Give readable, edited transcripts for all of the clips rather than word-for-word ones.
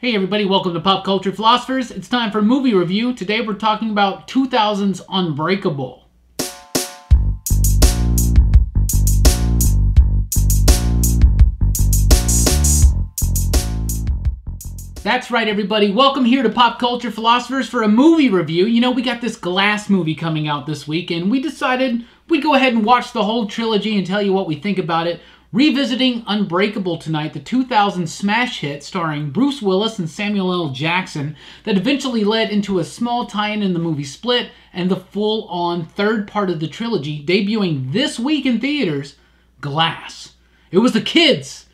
Hey everybody, welcome to Pop Culture Philosophers. It's time for a movie review. Today we're talking about 2000's Unbreakable. That's right everybody, welcome here to Pop Culture Philosophers for a movie review. You know, we got this Glass movie coming out this week and we decided we'd go ahead and watch the whole trilogy and tell you what we think about it. Revisiting Unbreakable tonight, the 2000 smash hit starring Bruce Willis and Samuel L. Jackson that eventually led into a small tie-in in the movie Split and the full-on third part of the trilogy debuting this week in theaters, Glass. It was the kids.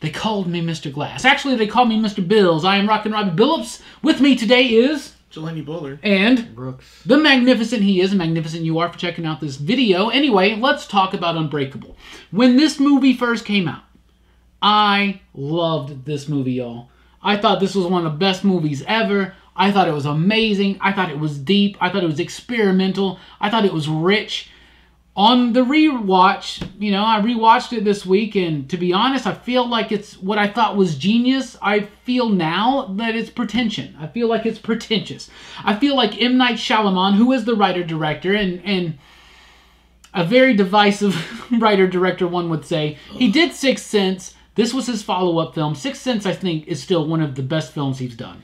They called me Mr. Glass. Actually, they called me Mr. Bills. I am Rockin Robbie Billups. With me today is... Jelani, Bullard. And Brooks. The magnificent he is, and magnificent you are for checking out this video. Anyway, let's talk about Unbreakable. When this movie first came out, I loved this movie, y'all. I thought this was one of the best movies ever. I thought it was amazing. I thought it was deep. I thought it was experimental. I thought it was rich. On the rewatch, you know, I rewatched it this week, and to be honest, I feel like it's what I thought was genius. I feel now that it's pretension. I feel like it's pretentious. I feel like M. Night Shyamalan, who is the writer-director, and a very divisive writer-director, one would say, he did Sixth Sense. This was his follow-up film. Sixth Sense, I think, is still one of the best films he's done.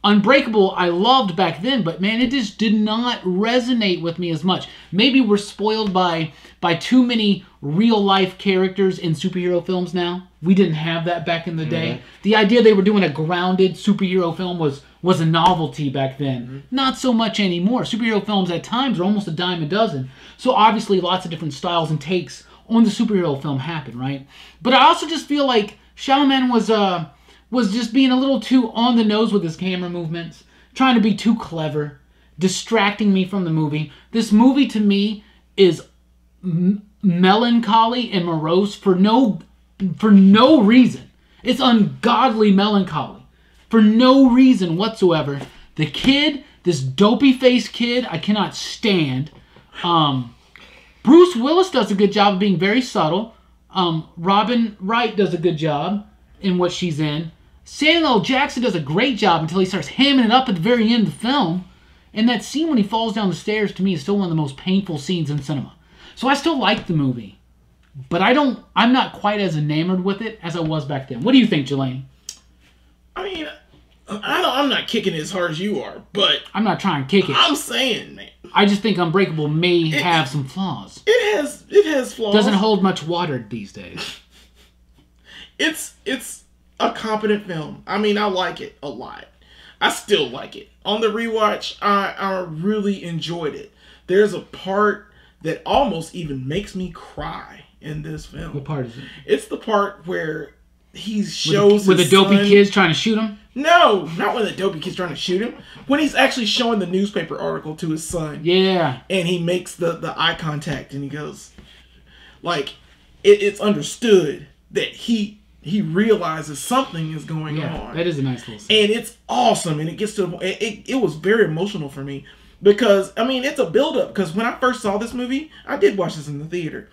Unbreakable, I loved back then, but man, it just did not resonate with me as much. Maybe we're spoiled by too many real-life characters in superhero films now. We didn't have that back in the day. The idea they were doing a grounded superhero film was a novelty back then. Not so much anymore. Superhero films at times are almost a dime a dozen. So obviously lots of different styles and takes on the superhero film happen, right? But I also just feel like Shyamalan was just being a little too on the nose with his camera movements, trying to be too clever, distracting me from the movie. This movie to me is melancholy and morose for no reason. It's ungodly melancholy for no reason whatsoever. The kid, this dopey-faced kid, I cannot stand. Bruce Willis does a good job of being very subtle. Robin Wright does a good job in what she's in. Samuel L. Jackson does a great job until he starts hamming it up at the very end of the film. And that scene when he falls down the stairs, to me, is still one of the most painful scenes in cinema. So I still like the movie. But I'm not quite as enamored with it as I was back then. What do you think, Jelani? I mean, I'm not kicking it as hard as you are, but... I'm not trying to kick it. I'm saying, man. I just think Unbreakable may have some flaws. It has flaws. Doesn't hold much water these days. It's a competent film. I mean, I like it a lot. I still like it. On the rewatch, I really enjoyed it. There's a part that almost even makes me cry in this film. What part is it? It's the part where he shows with the dopey kids trying to shoot him? No, not when the dopey kid's trying to shoot him. When he's actually showing the newspaper article to his son. Yeah. And he makes the eye contact and he goes, like, it's understood that he realizes something is going on. That is a nice little scene. And it's awesome. And it gets to it was very emotional for me. Because, I mean, it's a build-up. Because when I first saw this movie, I did watch this in the theater.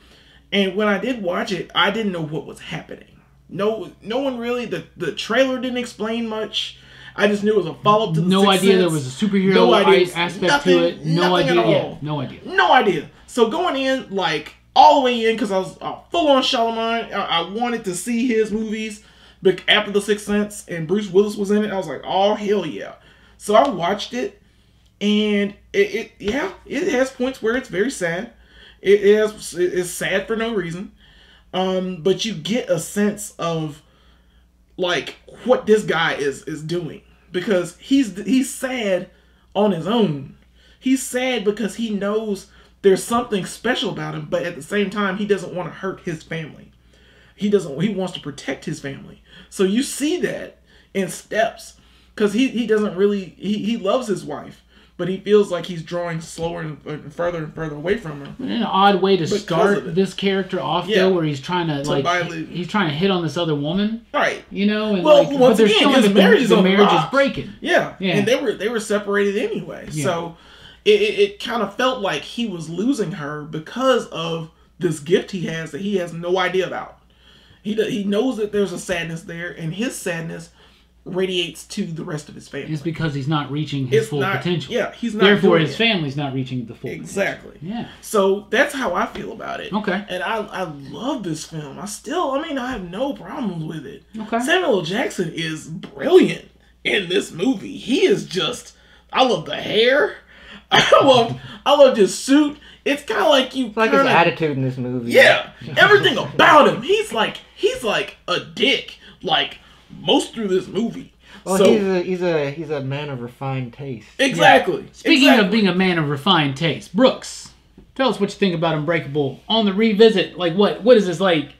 And when I did watch it, I didn't know what was happening. No one really, the trailer didn't explain much. I just knew it was a follow-up to the No idea there was a superhero aspect to it. No idea at all. Yeah, no idea. No idea. So going in, like, all the way in, because I was full-on Shyamalan. I wanted to see his movies. But after The Sixth Sense and Bruce Willis was in it, I was like, oh, hell yeah. So I watched it, and it has points where it's very sad. It's sad for no reason. But you get a sense of, like, what this guy is doing. Because he's sad on his own. He's sad because he knows there's something special about him, but at the same time, he doesn't want to hurt his family. He wants to protect his family. So you see that in steps. Because he doesn't really, he loves his wife. But he feels like he's drawing slower and further away from her. An odd way to start this character off, though, where he's trying to he's trying to hit on this other woman, right? You know, and well, once but again, his marriage is breaking. Yeah, and they were separated anyway. Yeah. So it kind of felt like he was losing her because of this gift he has that he has no idea about. He knows that there's a sadness there, and his sadness radiates to the rest of his family. It's because he's not reaching his full potential. Yeah, he's not. Therefore, his family's not reaching the full exactly. potential. Yeah. So that's how I feel about it. Okay. And I love this film. I have no problems with it. Okay. Samuel L. Jackson is brilliant in this movie. He is just. I love the hair. I love his suit. It's kind of like you. It's like his attitude in this movie. Yeah, everything about him. He's like a dick. Like most through this movie. Well, so, he's a man of refined taste. Exactly. Yeah. Speaking of being a man of refined taste, Brooks, tell us what you think about Unbreakable on the revisit. Like what is this like?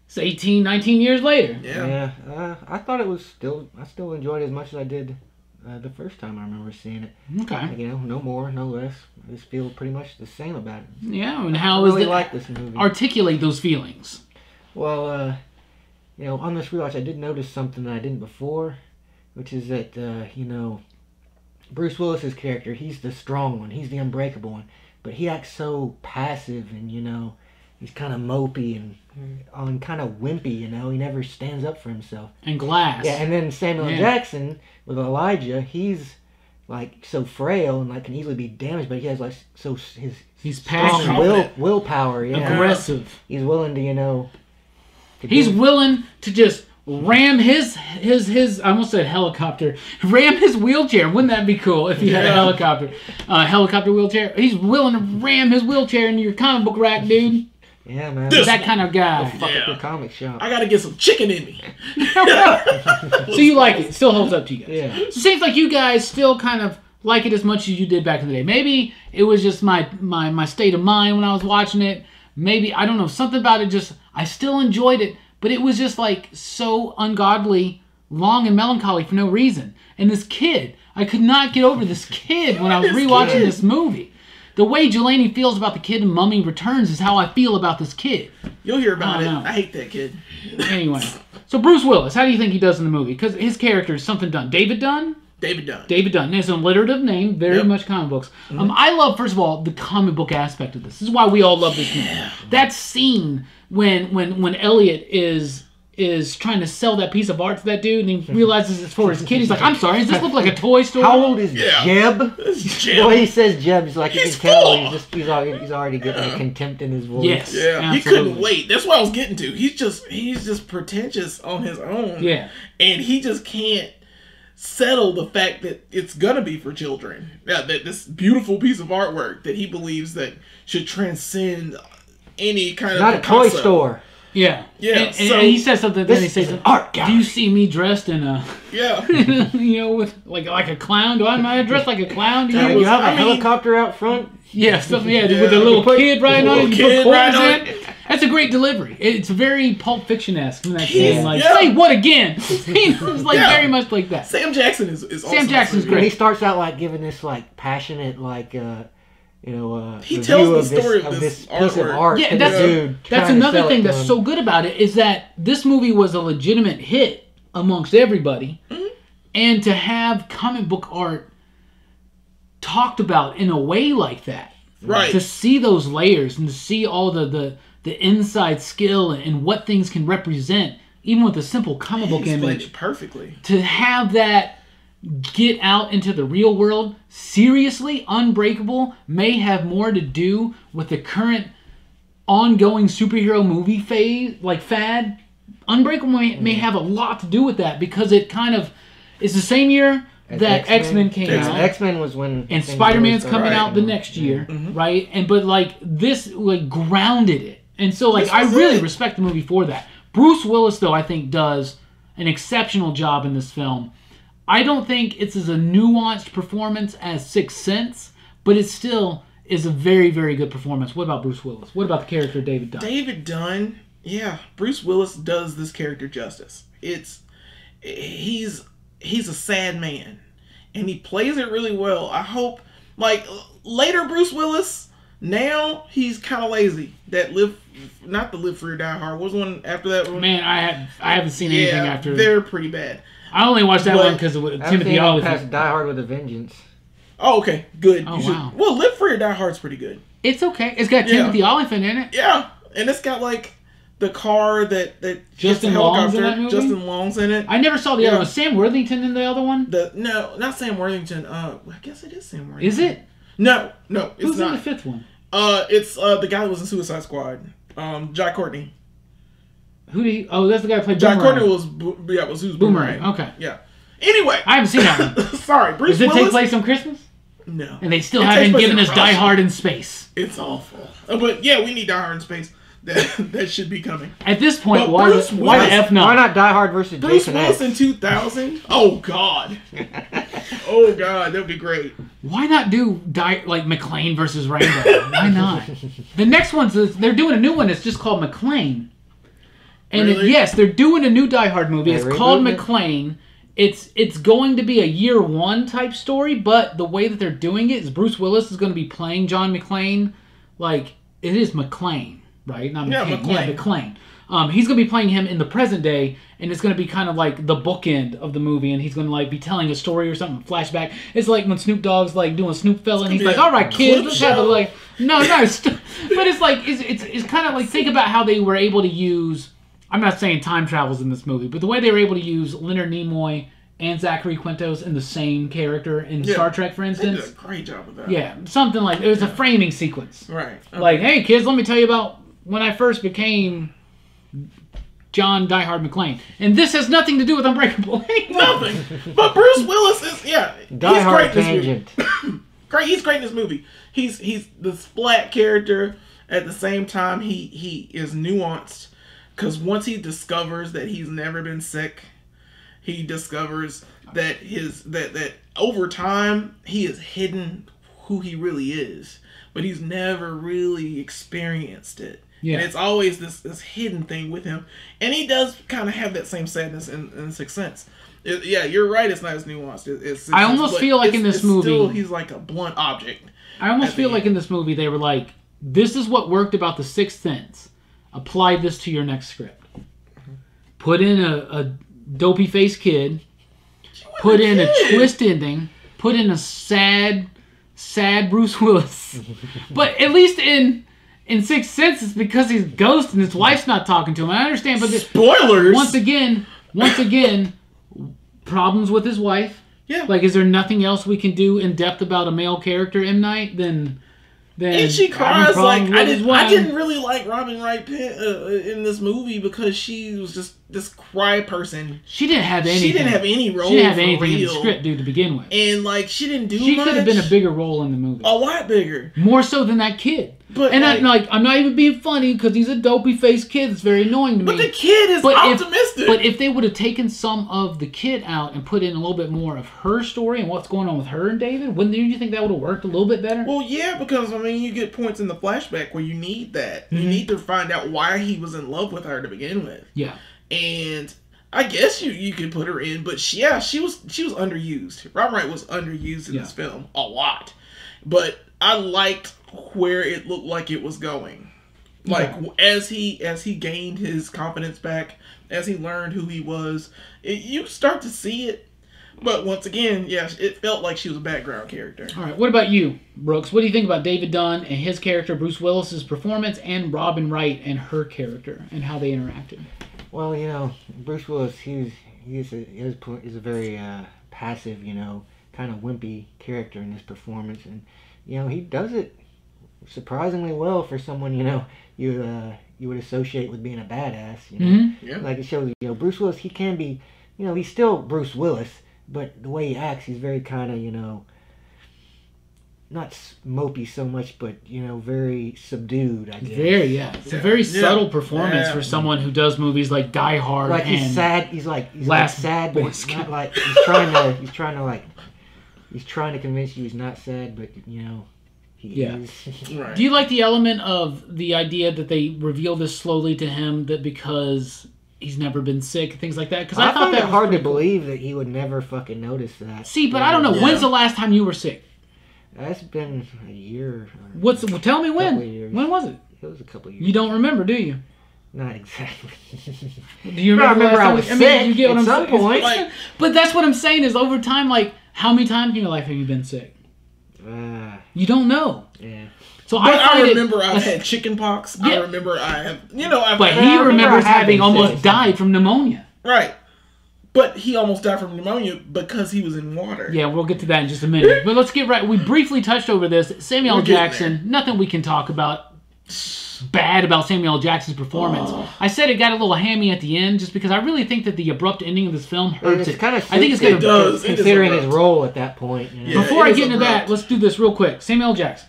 It's 18, 19 years later. Yeah. Yeah. I thought it was still. I still enjoyed it as much as I did the first time I remember seeing it. Okay. Like, no more, no less. I just feel pretty much the same about it. Yeah, and how I really is it? like this movie. Articulate those feelings. Well, on this rewatch, I did notice something that I didn't before, which is that Bruce Willis's character, he's the strong one, he's the unbreakable one, but he acts so passive and he's kind of mopey and kind of wimpy. He never stands up for himself. And Glass. Yeah, and then Samuel L. Jackson with Elijah, he's like so frail and like can easily be damaged, but he has like he's strong passionate, willpower, aggressive. He's willing to he's willing to just ram his I almost said helicopter. Ram his wheelchair. Wouldn't that be cool if he had a helicopter wheelchair? He's willing to ram his wheelchair into your comic book rack, dude. Yeah, man. That kind of guy. Fuck up your comic shop. I gotta get some chicken in me. So you like it. Still holds up to you guys. Yeah. So it seems like you guys still kind of like it as much as you did back in the day. Maybe it was just my state of mind when I was watching it. Maybe, I don't know, something about it just, I still enjoyed it, but it was just like so ungodly, long and melancholy for no reason. And this kid, I could not get over this kid when I was rewatching this movie. The way Jelani feels about the kid in Mummy Returns is how I feel about this kid. You'll hear about it. I hate that kid. Anyway, so Bruce Willis, how do you think he does in the movie? Because his character is something Dunn. David Dunn? David Dunn. David Dunn. It's an alliterative name, very much comic books. I love, first of all, the comic book aspect of this. This is why we all love this movie. That scene when Elliot is trying to sell that piece of art to that dude, and he realizes it's for his kid. He's like, I'm sorry, does this look like a toy store? How old is Jeb? Well, he says Jeb. He's like, he's already getting contempt in his voice. Yes, yeah, absolutely. He couldn't wait. That's what I was getting to. He's just pretentious on his own. Yeah, and he just can't settle the fact that it's gonna be for children. Yeah, that this beautiful piece of artwork that he believes that should transcend any kind of not a toy store. Yeah. Yeah. And he says something. Then he says, "Art guy. Do you see me dressed in a with like a clown? Am I dressed like a clown? You have a helicopter out front. Yeah, something. Yeah, with a little kid riding on it. You put quarters in. That's a great delivery. It's very Pulp Fiction-esque in that scene. Like, say what again? It's like very much like that. Sam Jackson is awesome. Sam Jackson's great. And he starts out like giving this like passionate he tells the story of this piece of art. Yeah, that's another thing that's so good about it is that this movie was a legitimate hit amongst everybody, and to have comic book art talked about in a way like that, right? To see those layers and to see all the inside skill and what things can represent, even with a simple comic book image, it perfectly. To have that get out into the real world, seriously, Unbreakable may have more to do with the current ongoing superhero movie phase, like fad. Unbreakable may have a lot to do with that because it kind of is the same year that X-Men came out. X-Men was when... And Spider-Man's coming out the next year, right? But like this like grounded it. And so like I really respect the movie for that. Bruce Willis, though, I think does an exceptional job in this film. I don't think it's as a nuanced performance as Sixth Sense, but it still is a very, very good performance. What about Bruce Willis? What about the character of David Dunn? David Dunn, yeah, Bruce Willis does this character justice. He's a sad man, and he plays it really well. I hope, like, later Bruce Willis, now he's kind of lazy. Not the Live Free or Die Hard. What was the one after that one? Man, I haven't seen anything after. They're pretty bad. I only watched that one because of Timothy Olyphant. Die Hard with a Vengeance. Oh, okay, good. Oh, wow. Well, Live Free or Die Hard's pretty good. It's okay. It's got Timothy Olyphant in it. Yeah, and it's got like the car that Justin Long's in that movie? Justin Long's in it. I never saw the other one. Was Sam Worthington in the other one? No, not Sam Worthington. I guess it is Sam Worthington. Is it? No, it's Who's not. in the fifth one? It's the guy that was in Suicide Squad. Jack Courtney. Who did he? Oh, that's the guy who played Jack Boomerang. Courtney was who's Boomerang. Okay. Yeah. Anyway, I haven't seen that one. Sorry, Bruce Does it Willis. take place on Christmas? No. And they still It haven't takes place given in us Die Russia. Hard in space. It's awful. But yeah, we need Die Hard in space. That should be coming. At this point, But why Bruce the Willis- F not? Why not Die Hard versus Bruce Jason Willis X? in 2000? Oh God. Oh God, that'd be great. Why not do like McClane versus Rambo? Why not? The next one's they're doing a new one. It's just called McClane. And Really? yes, they're doing a new Die Hard movie. They're It's called rebooting it? McClane. It's going to be a year one type story, but the way that they're doing it is Bruce Willis is going to be playing John McClane. Like, it is McClane, right? Not Yeah, McClane. McClane. Yeah, McClane. He's going to be playing him in the present day, and it's going to be kind of like the bookend of the movie, and he's going to like be telling a story or something, flashback. It's like when Snoop Dogg's like doing Snoop Fella, and he's be like, a "All right, kids, clip let's have a show." like." No, but it's like it's kind of like think about how they were able to use. I'm not saying time travels in this movie, but the way they were able to use Leonard Nimoy and Zachary Quintos in the same character in Yeah. Star Trek, for They did a instance. great job with that. Yeah, something like it was a framing sequence. Right. Okay. Like, hey kids, let me tell you about when I first became John Die Hard McClane, and this has nothing to do with Unbreakable. Nothing. But Bruce Willis is Die he's Hard great in this movie. tangent. Great. He's great in this movie. He's this flat character. At the same time, he is nuanced. Because once he discovers that he's never been sick, he discovers that that over time he has hidden who he really is, but he's never really experienced it. Yeah. And it's always this hidden thing with him, and he does kind of have that same sadness in Sixth Sense. Yeah, you're right. It's not as nuanced. I almost feel like in this movie, still, he's like a blunt object. I almost at feel the like end. in this movie they were like, this is what worked about the Sixth Sense. Apply this to your next script. Put in a dopey faced kid. Put in a twist ending. Put in a sad Bruce Willis. But at least in Sixth Sense, it's because he's a ghost and his wife's not talking to him. I understand, but Spoilers. once again, problems with his wife. Yeah. Like, is there nothing else we can do in depth about a male character, M. Night, than And she having cries like problems with his I wife? didn't really like Robin Wright in this movie because she was just this cry person. She didn't have anything. She didn't have any role. She didn't have for anything in the real. script, dude, to begin with. And like she didn't do She much. could have been a bigger role in the movie. a lot bigger. More so than that kid. But and like, I'm not even being funny because he's a dopey faced kid. It's very annoying to me. but the kid is optimistic. But if they would have taken some of the kid out and put in a little bit more of her story and what's going on with her and David, wouldn't you think that would have worked a little bit better? well, yeah, because I mean, you get points in the flashback where you need that. Mm-hmm. You need to find out why he was in love with her to begin with. Yeah. And I guess you could put her in, but she was underused. Robin Wright was underused in this film a lot, but I liked where it looked like it was going. Like as he gained his confidence back, as he learned who he was, you start to see it. But once again, it felt like she was a background character. All right. What about you, Brooks? What do you think about David Dunn and his character, Bruce Willis's performance, and Robin Wright and her character and how they interacted? Well, Bruce Willis, he's a very passive, kind of wimpy character in this performance, and he does it surprisingly well for someone you would associate with being a badass. Mm-hmm. Yeah. Like it shows, Bruce Willis, he can be, he's still Bruce Willis, but the way he acts, he's very kind of, not mopey so much, but very subdued. I guess. It's a very subtle perforance for someone who does movies like Die Hard. Like and he's sad. He's like Last sad, Boy but Scout. not like he's trying to convince you he's not sad, but he is. Right. Do you like the element of the idea that they reveal this slowly to him that because he's never been sick, things like that? Because I thought find that it was hard to pretty cool. believe that he would never fucking notice that. See, but I don't know. Yeah. When's the last time you were sick? That's been a year. Tell me when. Couple of years. When was it? It was a couple of years. You don't remember, do you? Not exactly. Do you No, I remember? remember I was sick you get what at I'm some saying? point. Like, But that's what I'm saying is over time, like how many times in your life have you been sick? You don't know. Yeah. So But I find remember I've had chicken pox. Yeah. I remember I have, you know, I've But had, he remembers having having almost this. died from pneumonia. right. But he almost died from pneumonia because he was in water. Yeah, we'll get to that in just a minute. But let's get right. We briefly touched over this. Samuel We're getting Jackson, nothing we can talk about bad about Samuel Jackson's performance. I said it got a little hammy at the end just because I really think that the abrupt ending of this film hurts It's it. kind of I think it's going It to... does. It is considering his abrupt. role at that point. You know? Yeah. Before I it is get into that, abrupt. let's do this real quick. Samuel Jackson.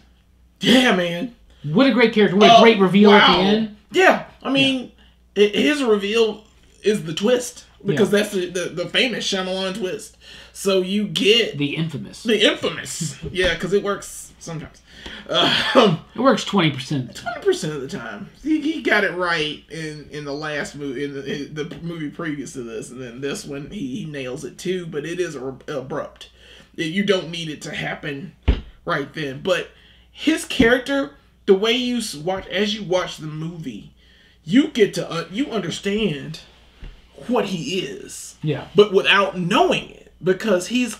Yeah, man. What a great character. What a great reveal at the end. Yeah. I mean, his reveal is the twist. Because that's the famous Shyamalan twist. So you get... The infamous. The infamous. Yeah, because it works sometimes. It works 20%. 20% of the time. He got it right in the last movie, in the movie previous to this, and then this one he nails it too. But it is abrupt. You don't need it to happen right then. But his character, the way you watch as you watch the movie, you get to you understand what he is. Yeah. But without knowing it, because it's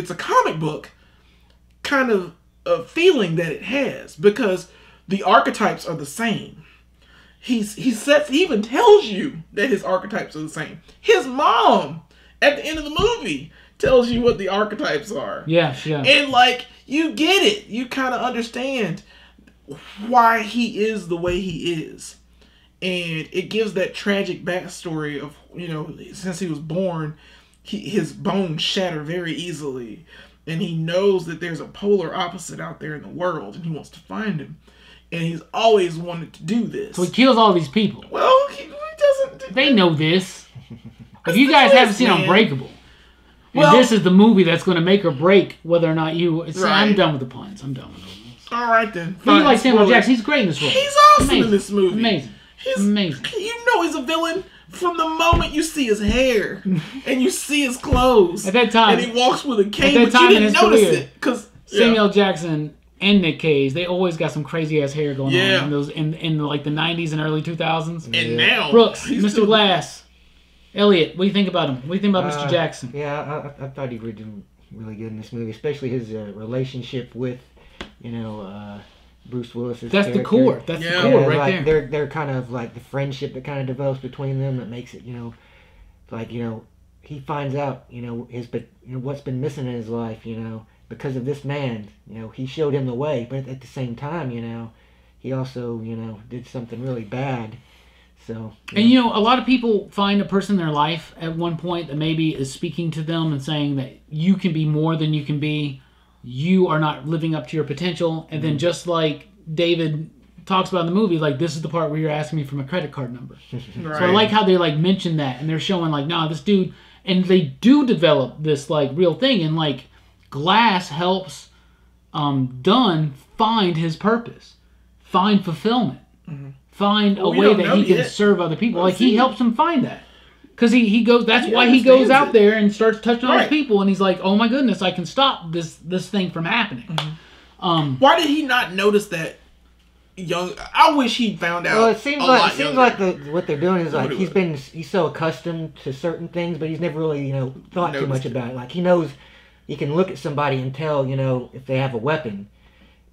a comic book kind of a feeling that it has, because the archetypes are the same. He even tells you that his archetypes are the same. His mom at the end of the movie tells you what the archetypes are. Yeah, yeah. And like you get it. You kind of understand why he is the way he is. And it gives that tragic backstory of, you know, since he was born, his bones shatter very easily. And he knows that there's a polar opposite out there in the world, and he wants to find him. And he's always wanted to do this. So he kills all these people. Well, he doesn't... They know this. If you the guys twist, haven't seen man. Unbreakable, and Well- this is the movie that's going to make or break whether or not you... I'm Right. done with the puns. I'm done with them. All right, then. But you Fine, like Samuel spoiler. Jackson. He's great in this role. He's awesome Amazing. in this movie. Amazing. He's Amazing. You know he's a villain from the moment you see his hair and you see his clothes. At that time- and he walks with a cane, at that but time you in didn't his notice career, it because Samuel Jackson and Nick Cage, they always got some crazy ass hair going Yeah. on in those in like the 90s and early 2000s. And now Brooks, he's Mr. still- Glass, Elliot, what do you think about him? What do you think about Mr. Jackson? Yeah, I thought he would do really good in this movie, especially his relationship with, you know, Bruce Willis's That's the character. core. That's Yeah. the core Yeah, right like, there. They're kind of like the friendship that kind of develops between them that makes it, you know, like, you know, he finds out, you know, what's been missing in his life, you know, because of this man. You know, he showed him the way, but at the same time, you know, he also, you know, did something really bad. So, And you know, a lot of people find a person in their life at one point that maybe is speaking to them and saying that you can be more than you can be. You are not living up to your potential. And then just like David talks about in the movie, like, this is the part where you're asking me for my credit card number. Right. So I like how they like mention that, and they're showing like, nah, this dude, and they do develop this like real thing, and like Glass helps Dunn find his purpose, find fulfillment, find a we way don't that know he can yet. serve other people. We'll Like he see. helps him find that. Because he goes. That's He why he goes understands out it. there and starts touching all these Right. people, and he's like, "Oh my goodness, I can stop this thing from happening." Why did he not notice that young? I wish he found out. well, it seems a like lot younger. what they're doing is like What he's so accustomed to certain things, but he's never really, you know, thought too Noticed much it. about it. Like he knows he can look at somebody and tell, you know, if they have a weapon,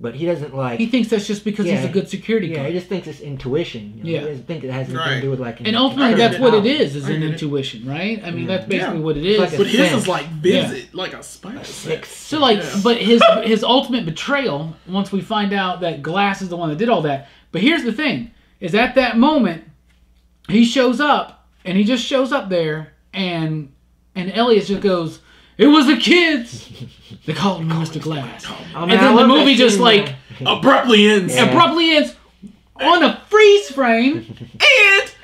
but he doesn't like. He thinks that's just because he's Yeah. a good security Yeah, guard. he just thinks it's intuition. You know? Yeah. He doesn't think it has anything Right. to do with like. And ultimately, I that's get what it. it is I an get it. intuition, right? I mean, that's Yeah. basically Yeah. what it It's is. like a But his sense. is like visit, like a spider Six. sense. So, like, Yeah. but his ultimate betrayal, once we find out that Glass is the one that did all that. But here's the thing, is at that moment, he shows up, and he just shows up there, and Elliot just goes, "It was the kids." They called me Mr. Glass. Oh, And man, I then the love that movie just scene, like man. Abruptly ends. Yeah. abruptly ends on a freeze frame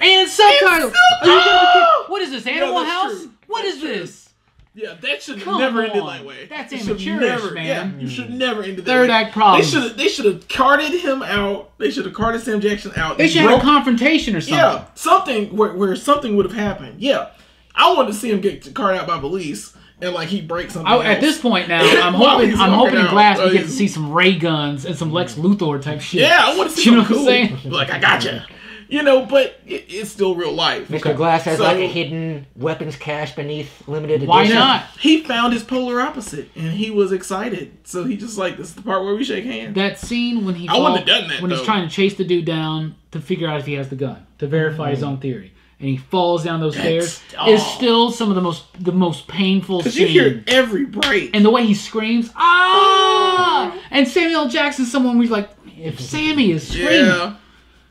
and subtitles. Are you gonna be kidding? What is this, Animal that's House? true. What is That's true. this? Yeah, that should have Come never ended on. that way. That's It should amateurish, never, man. Yeah, you should never ended that Third way. act problem. They should have carted him out. They should have carted Sam Jackson out. They and should have a broke- confrontation or something. Yeah, something where something would have happened. Yeah, I wanted to see him get carted out by police and like he breaks something. At else. this point now, I'm While hoping he's in walking out, Glass we get to he's- see some ray guns and some Lex Luthor type shit. Yeah, I want to see You know something what I'm cool. saying? Like I gotcha. You know, but it's still real life. Mr. Glass has So- like a hidden weapons cache beneath limited edition. Why not? He found his polar opposite, and he was excited. So he just like, this is the part where we shake hands. That scene when he I wouldn't have done that, when he's though. trying to chase the dude down to figure out if he has the gun to verify his own theory, and he falls down those stairs is still some of the most painful Because scenes. you hear every break. And the way he screams, ah! And Samuel L. Jackson's someone who's like, if Sammy is screaming, Yeah.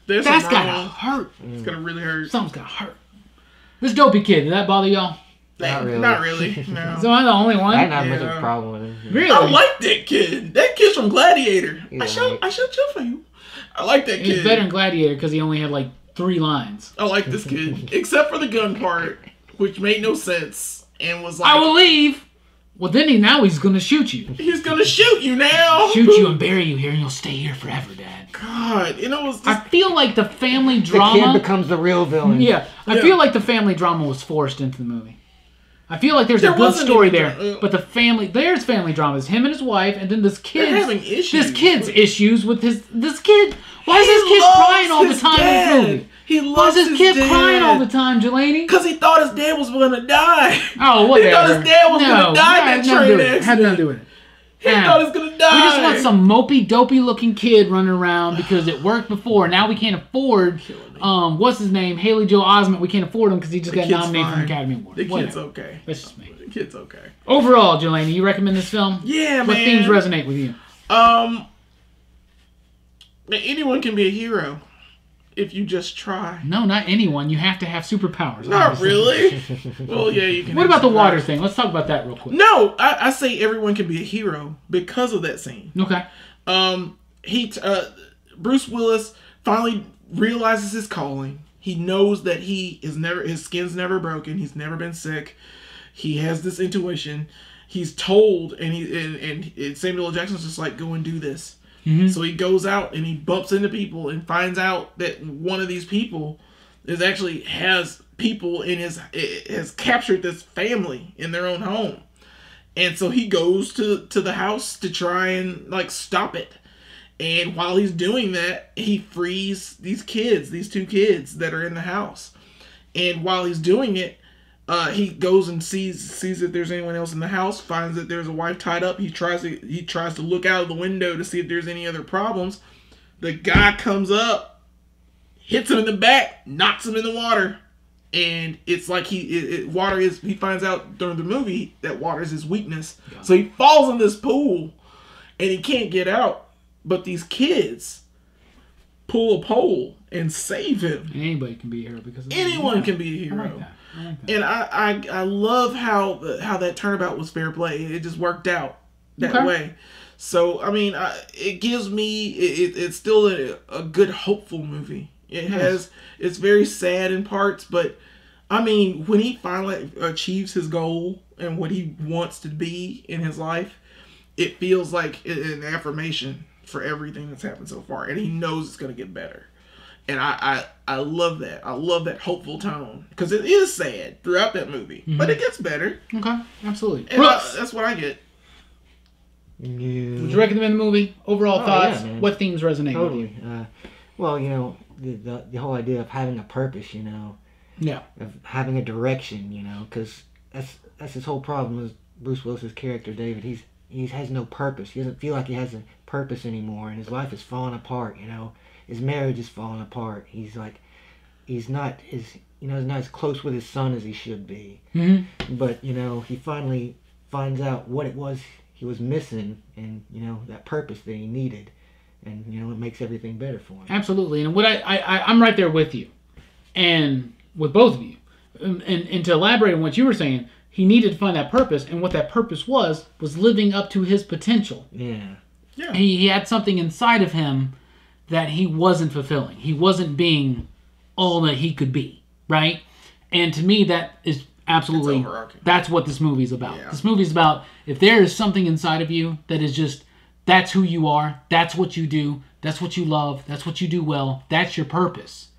There's that's something gotta wrong. hurt. It's gonna really hurt. Something's gotta hurt. This dopey kid, did that bother y'all? Not really. Not really. No. So I'm the only one? I didn't have much of Yeah. a problem with it. Really? I like that kid. That kid's from Gladiator. He's I shall alright. chill for you. I like that He's kid. better than Gladiator because he only had like 3 lines. I like this kid. Except for the gun part, which made no sense and was like, I will leave. Well, then now he's gonna shoot you. he's gonna shoot you now. Shoot you and bury you here, and you'll stay here forever, Dad. God, you know, it was just, I feel like the family The kid drama. becomes the real villain. Yeah, I Yeah. feel like the family drama was forced into the movie. I feel like there's a There good wasn't story even there, dra- but there's family drama. It's him and his wife, and then this they're having kid's issues. this kid's issues with this kid. Why is He this kid loves crying all the his time in dad. this movie? He Why is loves this his kid dad. crying all the time, Jelani? Because he thought his dad was gonna die. Oh, whatever. He thought his dad was gonna die in that had nothing to train do with it. Had accident. nothing to do with it. He Yeah. thought he was gonna die. We just want some mopey, dopey looking kid running around because it worked before. Now we can't afford, what's his name? Haley Joel Osment. We can't afford him because he just got kid's nominated for fine. an Academy Award. The kid's Whatever. okay. That's just me. The kid's okay. Overall, Jelani, you recommend this film? Yeah, What man. themes resonate with you? Anyone can be a hero if you just try. No, not anyone. You have to have superpowers. Not obviously. really. Well, yeah, you can. What have about the some water powers. thing? Let's talk about that real quick. No, I say everyone can be a hero because of that scene. Okay. Bruce Willis finally realizes his calling. He knows that his skin's never broken. He's never been sick. He has this intuition. He's told, and Samuel L. Jackson's just like, go and do this. Mm-hmm. So he goes out and he bumps into people and finds out that one of these people has people has captured this family in their own home. And so he goes to the house to try and like stop it. And while he's doing that, he frees these 2 kids that are in the house. And while he's doing it, he goes and sees if there's anyone else in the house, finds that there's a wife tied up. He tries to look out of the window to see if there's any other problems. The guy comes up, hits him in the back, knocks him in the water. And it's like he finds out during the movie that water is his weakness. Yeah. So he falls in this pool and he can't get out. But these kids pull a pole and save him. And anybody can be a hero because of anyone can be a hero. I like that. And I love how that turnabout was fair play. It just worked out that way. So I mean, it gives me it's still a good hopeful movie. It's very sad in parts, but I mean, when he finally achieves his goal and what he wants to be in his life, it feels like an affirmation for everything that's happened so far, and he knows it's gonna get better. And I love that. I love that hopeful tone because it is sad throughout that movie, but it gets better. Okay, absolutely. And that's what I get. Yeah. Would you recommend the movie? Overall thoughts? Yeah, man. What themes resonate with you? Totally. Well, you know, the whole idea of having a purpose, you know, Yeah. of having a direction, you know, because that's his whole problem with Bruce Willis's character, David. He has no purpose. He doesn't feel like he has a purpose anymore, and his life is falling apart. You know, his marriage is falling apart. He's not as close with his son as he should be. Mm-hmm. But you know, he finally finds out what it was he was missing, and you know that purpose that he needed, and you know it makes everything better for him. Absolutely. And what I'm right there with you, and with both of you, and to elaborate on what you were saying. He needed to find that purpose, and what that purpose was living up to his potential. Yeah. Yeah. He had something inside of him that he wasn't fulfilling. He wasn't being all that he could be, right? And to me, that is absolutely, It's overarching. that's what this movie's about. Yeah. This movie's about if there is something inside of you that is just, that's who you are, that's what you do, that's what you love, that's what you do well, that's your purpose.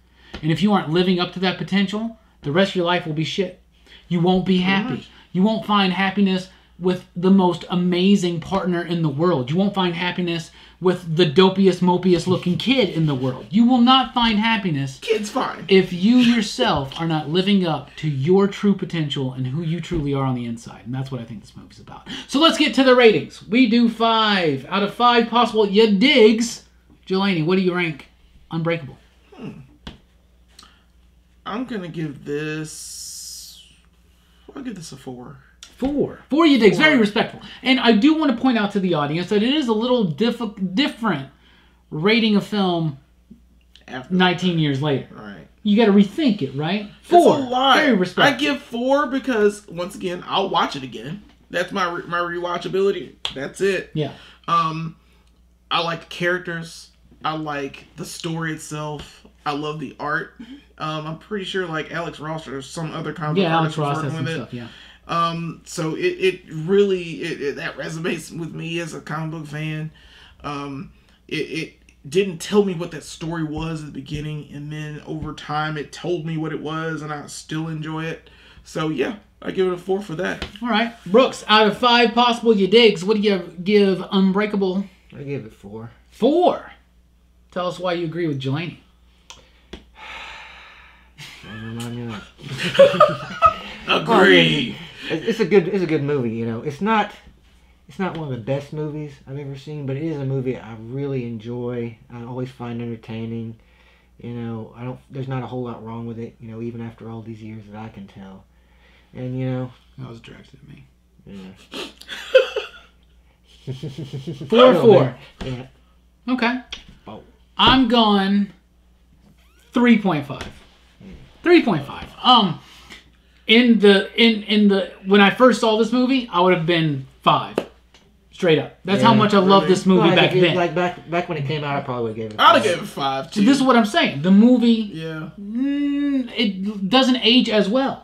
And if you aren't living up to that potential, the rest of your life will be shit. You won't be happy. You won't find happiness with the most amazing partner in the world. You won't find happiness with the dopiest, mopiest looking kid in the world. You will not find happiness. Kid's fine. If you yourself are not living up to your true potential and who you truly are on the inside. And that's what I think this movie's about. So let's get to the ratings. We do 5 out of 5 possible ya digs. Jelani, what do you rank Unbreakable? I'm going to give this... I'll give this a 4. 4 you digs. Very respectful. And I do want to point out to the audience that it is a little different rating a film after 19 years later. Right. You got to rethink it, right? 4. It's a lot. Very respectful. I give 4 because, once again, I'll watch it again. That's my rewatchability. That's it. Yeah. I like the characters. I like the story itself. I love the art. I'm pretty sure like Alex Ross or some other comic book Alex artist was Ross has working some with it. stuff, yeah. So it really that resonates with me as a comic book fan. It didn't tell me what that story was at the beginning, and then over time it told me what it was, and I still enjoy it. So yeah, I give it a 4 for that. All right, Brooks. Out of 5 possible ya digs, what do you give Unbreakable? I give it 4. 4. Tell us why you agree with Jelani. Agree. It's a good movie. You know, it's not one of the best movies I've ever seen, but it is a movie I really enjoy. I always find entertaining. You know, there's not a whole lot wrong with it. You know, even after all these years that I can tell. And you know, that was directed at me. Yeah. 4. Yeah. Okay. Oh. I'm going 3.5. 3.5. In the when I first saw this movie, I would have been 5. Straight up. That's how much I loved this movie back then. Like back when it came out, I probably would have gave it 5. I'd have given it 5 too. This is what I'm saying. The movie, it doesn't age as well.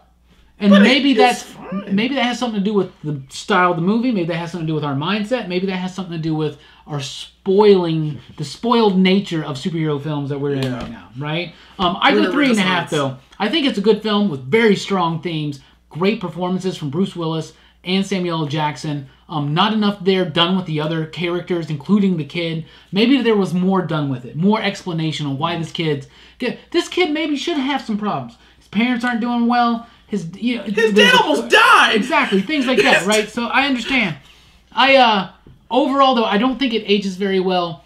And but maybe that has something to do with the style of the movie. Maybe that has something to do with our mindset. Maybe that has something to do with our the spoiled nature of superhero films that we're in right now, right? I go 3.5 though. I think it's a good film with very strong themes, great performances from Bruce Willis and Samuel L. Jackson. Not enough there done with the other characters, including the kid. Maybe there was more done with it, more explanation on why this kid maybe should have some problems. His parents aren't doing well. His dad almost died. Exactly, things like that, right? So I understand. Overall though, I don't think it ages very well.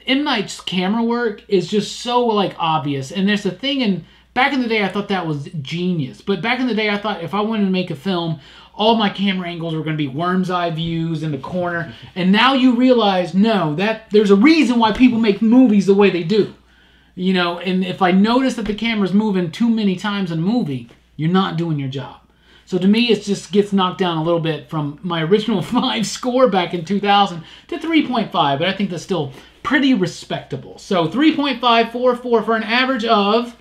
M. Night's camera work is just so like obvious, and there's a thing. And back in the day, I thought that was genius. But back in the day, I thought if I wanted to make a film, all my camera angles were going to be worm's eye views in the corner. And now you realize, no, that there's a reason why people make movies the way they do. You know, and if I notice that the camera's moving too many times in a movie, you're not doing your job. So to me, it just gets knocked down a little bit from my original 5 score back in 2000 to 3.5. But I think that's still pretty respectable. So 3.544 for an average of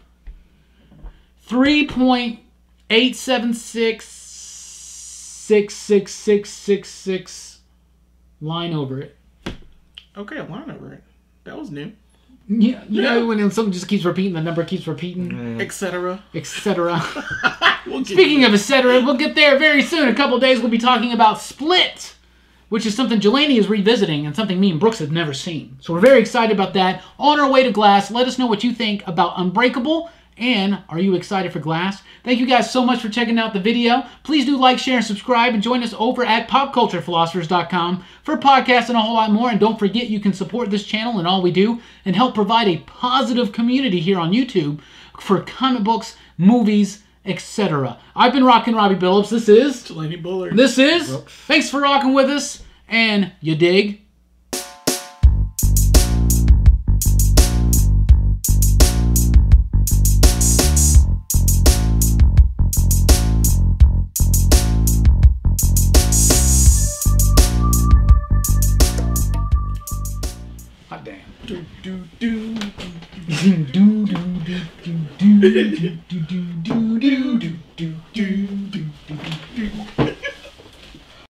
3.8766666 line over it. Okay, a line over it. That was new. Yeah, you know when something just keeps repeating, the number keeps repeating, etc. Etc. Speaking of etc., we'll get there very soon. In a couple of days, we'll be talking about Split, which is something Jelani is revisiting and something me and Brooks have never seen. So we're very excited about that. On our way to Glass, let us know what you think about Unbreakable, and are you excited for Glass? Thank you guys so much for checking out the video. Please do like, share, and subscribe, and join us over at popculturephilosophers.com for podcasts and a whole lot more. And don't forget, you can support this channel and all we do and help provide a positive community here on YouTube for comic books, movies, etc. I've been Rockin Robbie Billups. This is Jelani Bullard. This is Brooks. Thanks for rocking with us, and you dig? Hot damn. Do do do do do do do do do do do do.